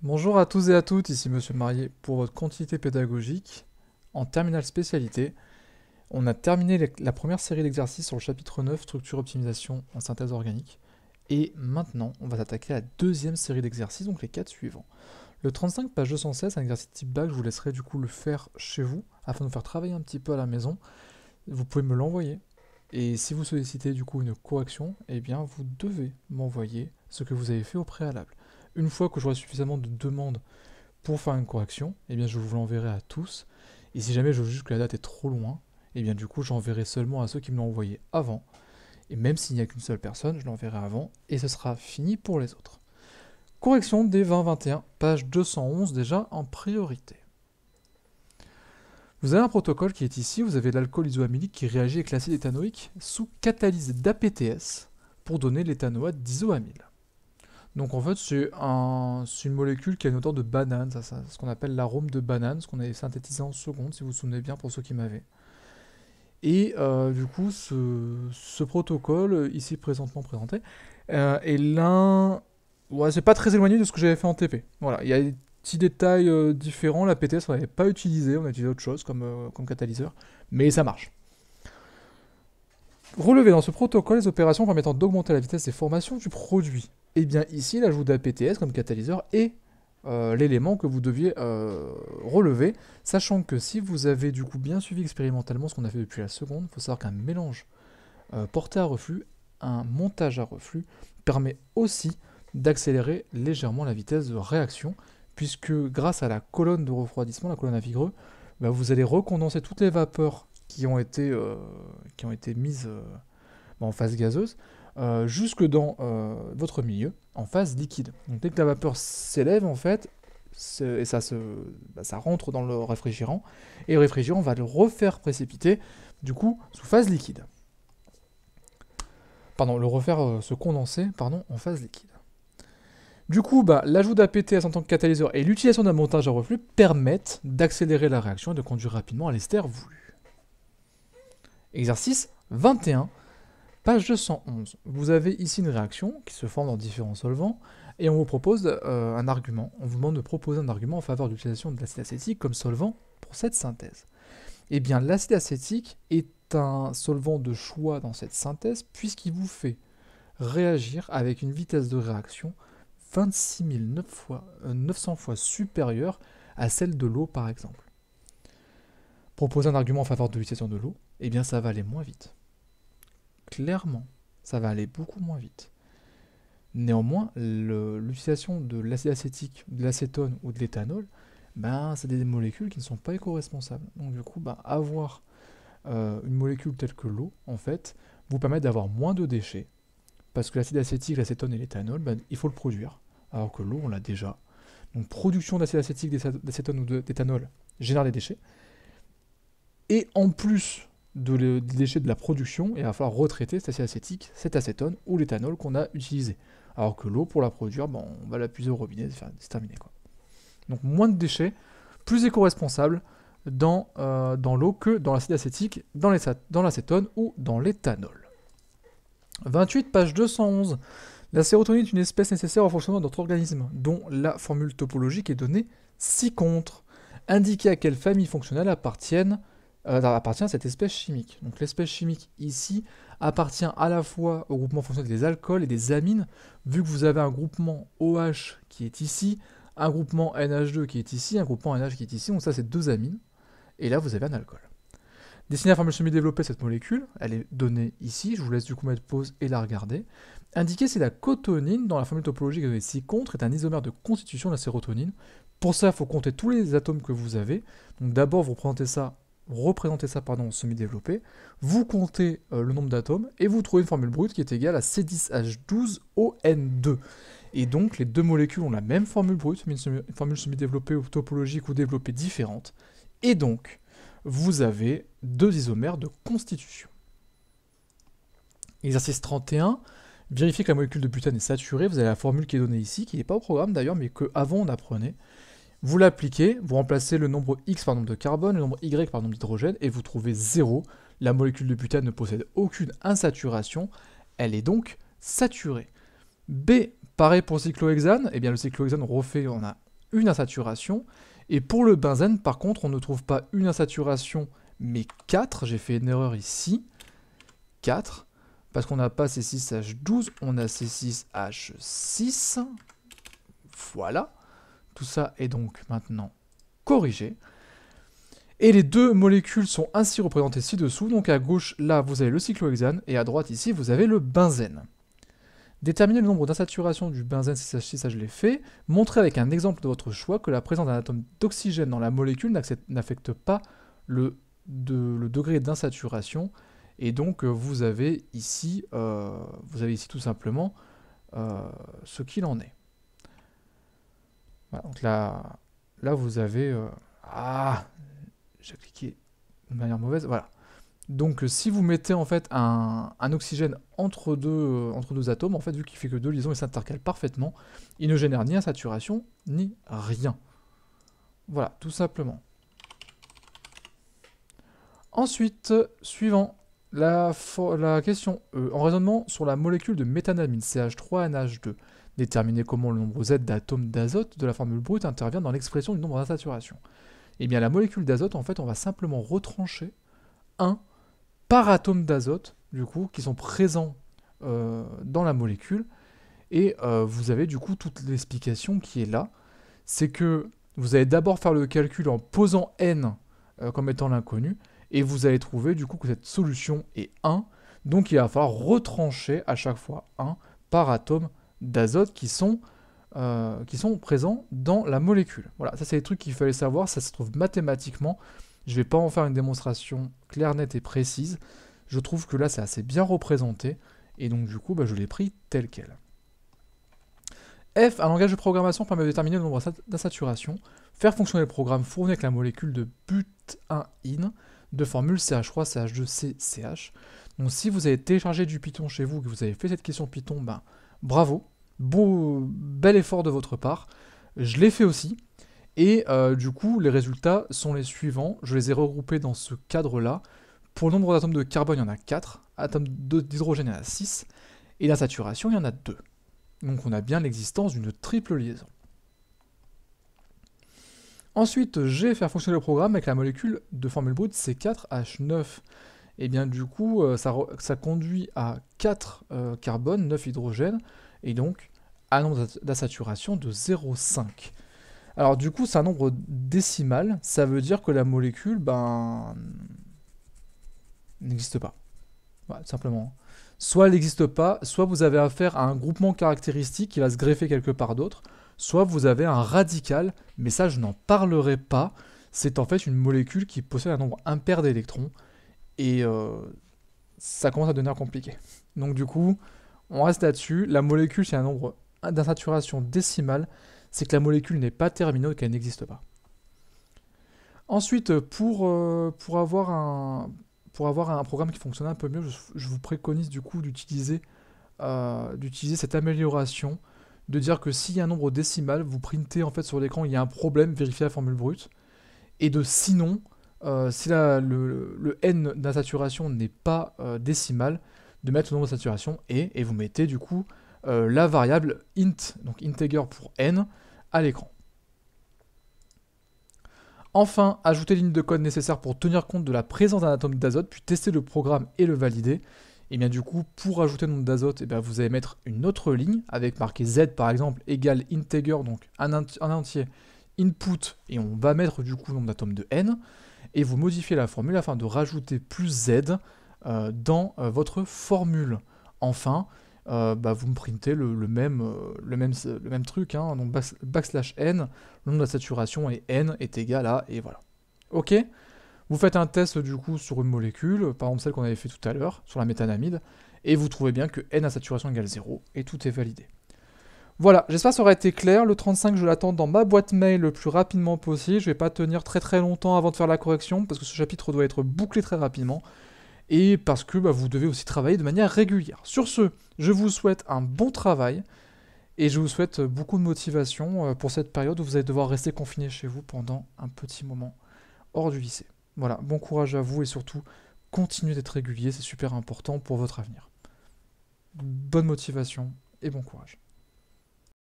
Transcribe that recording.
Bonjour à tous et à toutes, ici Monsieur Marié pour votre continuité pédagogique en terminale spécialité. On a terminé la première série d'exercices sur le chapitre 9, structure optimisation en synthèse organique. Et maintenant, on va s'attaquer à la deuxième série d'exercices, donc les 4 suivants. Le 35, page 216, un exercice type bac, je vous laisserai du coup le faire chez vous, afin de vous faire travailler un petit peu à la maison. Vous pouvez me l'envoyer. Et si vous sollicitez du coup une correction, eh bien vous devez m'envoyer ce que vous avez fait au préalable. Une fois que j'aurai suffisamment de demandes pour faire une correction, eh bien je vous l'enverrai à tous. Et si jamais je juge que la date est trop loin, eh bien du coup j'enverrai seulement à ceux qui me l'ont envoyé avant. Et même s'il n'y a qu'une seule personne, je l'enverrai avant et ce sera fini pour les autres. Correction des 20-21, page 211 déjà en priorité. Vous avez un protocole qui est ici, vous avez l'alcool isoamylique qui réagit avec l'acide éthanoïque sous catalyse d'APTS pour donner l'éthanoate d'isoamyle. Donc en fait c'est une molécule qui a une odeur de banane, ça, ce qu'on appelle l'arôme de banane, ce qu'on avait synthétisé en secondes si vous vous souvenez bien pour ceux qui m'avaient. Et du coup ce protocole ici présentement présenté est l'un... Ouais, c'est pas très éloigné de ce que j'avais fait en TP. Voilà, il y a des petits détails différents, la PTS on n'avait pas utilisé, on a utilisé autre chose comme catalyseur, mais ça marche. Relever dans ce protocole les opérations permettant d'augmenter la vitesse des formations du produit. Et bien ici, l'ajout d'APTS comme catalyseur est l'élément que vous deviez relever, sachant que si vous avez du coup bien suivi expérimentalement ce qu'on a fait depuis la seconde, il faut savoir qu'un mélange porté à reflux, un montage à reflux, permet aussi d'accélérer légèrement la vitesse de réaction, puisque grâce à la colonne de refroidissement, la colonne à Vigreux, bah, vous allez recondenser toutes les vapeurs qui ont été mises en phase gazeuse jusque dans votre milieu en phase liquide. Donc dès que la vapeur s'élève en fait, et ça rentre dans le réfrigérant, et le réfrigérant va le refaire précipiter du coup sous phase liquide. Pardon, le refaire se condenser en phase liquide. Du coup, l'ajout d'APTS en tant que catalyseur et l'utilisation d'un montage à reflux permettent d'accélérer la réaction et de conduire rapidement à l'ester voulu. Exercice 21, page 211. Vous avez ici une réaction qui se forme dans différents solvants et on vous propose un argument. On vous demande de proposer un argument en faveur de l'utilisation de l'acide acétique comme solvant pour cette synthèse. Eh bien, l'acide acétique est un solvant de choix dans cette synthèse puisqu'il vous fait réagir avec une vitesse de réaction 26 900 fois supérieure à celle de l'eau par exemple. Proposer un argument en faveur de l'utilisation de l'eau, eh bien ça va aller moins vite. Clairement, ça va aller beaucoup moins vite. Néanmoins, l'utilisation de l'acide acétique, de l'acétone ou de l'éthanol, c'est des molécules qui ne sont pas éco-responsables. Donc du coup, avoir une molécule telle que l'eau, en fait, vous permet d'avoir moins de déchets, parce que l'acide acétique, l'acétone et l'éthanol, il faut le produire, alors que l'eau, on l'a déjà. Donc production d'acide acétique, d'acétone ou d'éthanol génère des déchets, et en plus des déchets de la production, il va falloir retraiter cet acide acétique, cet acétone ou l'éthanol qu'on a utilisé. Alors que l'eau, pour la produire, on va la puiser au robinet, c'est terminé, quoi. Donc moins de déchets, plus éco-responsable dans l'eau que dans l'acide acétique, dans l'acétone ou dans l'éthanol. 28, page 211. La sérotonine est une espèce nécessaire au fonctionnement de notre organisme, dont la formule topologique est donnée ci-contre. Indiquer à quelle famille fonctionnelle appartient cette espèce chimique. Donc l'espèce chimique ici appartient à la fois au groupement fonctionnel des alcools et des amines, vu que vous avez un groupement OH qui est ici, un groupement NH2 qui est ici, un groupement NH qui est ici, donc ça c'est deux amines, et là vous avez un alcool. Dessiner la formule semi-développée de cette molécule, elle est donnée ici, je vous laisse du coup mettre pause et la regarder. Indiquer si la cotonine, dans la formule topologique de ci-contre, est un isomère de constitution de la sérotonine. Pour ça, il faut compter tous les atomes que vous avez. Donc d'abord, vous représentez ça en semi-développé, vous comptez le nombre d'atomes, et vous trouvez une formule brute qui est égale à C10H12ON2. Et donc, les deux molécules ont la même formule brute, mais une formule semi-développée ou topologique ou développée différente. Et donc, vous avez deux isomères de constitution. Exercice 31, vérifiez que la molécule de butane est saturée, vous avez la formule qui est donnée ici, qui n'est pas au programme d'ailleurs, mais qu'avant on apprenait. Vous l'appliquez, vous remplacez le nombre X par nombre de carbone, le nombre Y par nombre d'hydrogène, et vous trouvez 0. La molécule de butane ne possède aucune insaturation, elle est donc saturée. B, pareil pour le cyclohexane, et bien le cyclohexane refait, on a une insaturation. Et pour le benzène, par contre, on ne trouve pas une insaturation, mais 4. J'ai fait une erreur ici. 4. Parce qu'on n'a pas C6H12, on a C6H6. Voilà. Tout ça est donc maintenant corrigé. Et les deux molécules sont ainsi représentées ci-dessous. Donc à gauche, là, vous avez le cyclohexane, et à droite, ici, vous avez le benzène. Déterminer le nombre d'insaturations du benzène C6H6, ça je l'ai fait. Montrer avec un exemple de votre choix que la présence d'un atome d'oxygène dans la molécule n'affecte pas le degré d'insaturation. Et donc vous avez ici tout simplement ce qu'il en est. Voilà, donc là vous avez... j'ai cliqué de manière mauvaise, voilà. Donc si vous mettez en fait un oxygène entre deux atomes, en fait vu qu'il fait que 2 liaisons, il s'intercale parfaitement, il ne génère ni insaturation, ni rien. Voilà, tout simplement. Ensuite, suivant, la question E. En raisonnement sur la molécule de méthanamine CH3NH2, déterminer comment le nombre Z d'atomes d'azote de la formule brute intervient dans l'expression du nombre d'insaturation. Eh bien la molécule d'azote, en fait, on va simplement retrancher 1 par atome d'azote, du coup, qui sont présents dans la molécule. Et vous avez du coup toute l'explication qui est là. C'est que vous allez d'abord faire le calcul en posant n comme étant l'inconnu, et vous allez trouver du coup que cette solution est 1. Donc il va falloir retrancher à chaque fois 1 par atome d'azote qui sont présents dans la molécule. Voilà, ça c'est des trucs qu'il fallait savoir, ça se trouve mathématiquement. Je ne vais pas en faire une démonstration claire, nette et précise. Je trouve que là c'est assez bien représenté, et donc du coup je l'ai pris tel quel. F, un langage de programmation permet de déterminer le nombre d'insaturations, faire fonctionner le programme fourni avec la molécule de but1in de formule CH3, CH2, CH. Donc si vous avez téléchargé du Python chez vous, que vous avez fait cette question Python, bravo, bel effort de votre part. Je l'ai fait aussi, et du coup les résultats sont les suivants. Je les ai regroupés dans ce cadre-là. Pour le nombre d'atomes de carbone, il y en a 4, atomes d'hydrogène, il y en a 6, et d'insaturation, il y en a 2. Donc on a bien l'existence d'une triple liaison. Ensuite, G, faire fonctionner le programme avec la molécule de formule brute C4H9. Et bien du coup, ça conduit à 4 carbone, 9 hydrogène, et donc un nombre d'insaturation de 0,5. Alors du coup, c'est un nombre décimal, ça veut dire que la molécule, n'existe pas. Voilà, simplement. Soit elle n'existe pas, soit vous avez affaire à un groupement caractéristique qui va se greffer quelque part d'autre, soit vous avez un radical, mais ça je n'en parlerai pas. C'est en fait une molécule qui possède un nombre impair d'électrons, et ça commence à devenir compliqué. Donc du coup, on reste là-dessus. La molécule, c'est un nombre d'insaturation décimale, c'est que la molécule n'est pas terminée et qu'elle n'existe pas. Ensuite, pour avoir un programme qui fonctionne un peu mieux, je vous préconise du coup d'utiliser cette amélioration, de dire que s'il y a un nombre décimal, vous printez en fait sur l'écran, il y a un problème, vérifiez la formule brute, et de sinon, si le n d'insaturation n'est pas décimal, de mettre le nombre de saturation et vous mettez du coup la variable int, donc integer pour n, à l'écran. Enfin, ajouter les lignes de code nécessaires pour tenir compte de la présence d'un atome d'azote, puis tester le programme et le valider. Et bien du coup, pour ajouter le nombre d'azote, vous allez mettre une autre ligne avec marqué Z par exemple égale integer, donc un entier input, et on va mettre du coup le nombre d'atomes de n, et vous modifiez la formule afin de rajouter plus Z dans votre formule. Enfin, vous me printez le même truc, hein, donc backslash n, le nombre de saturation et n est égal à, et voilà. Ok. Vous faites un test du coup sur une molécule, par exemple celle qu'on avait fait tout à l'heure, sur la méthanamide, et vous trouvez bien que n à saturation égale 0, et tout est validé. Voilà, j'espère que ça aura été clair. Le 35, je l'attends dans ma boîte mail le plus rapidement possible. Je vais pas tenir très longtemps avant de faire la correction, parce que ce chapitre doit être bouclé très rapidement, et parce que vous devez aussi travailler de manière régulière. Sur ce, je vous souhaite un bon travail, et je vous souhaite beaucoup de motivation pour cette période où vous allez devoir rester confiné chez vous pendant un petit moment hors du lycée. Voilà, bon courage à vous, et surtout, continuez d'être régulier, c'est super important pour votre avenir. Bonne motivation et bon courage.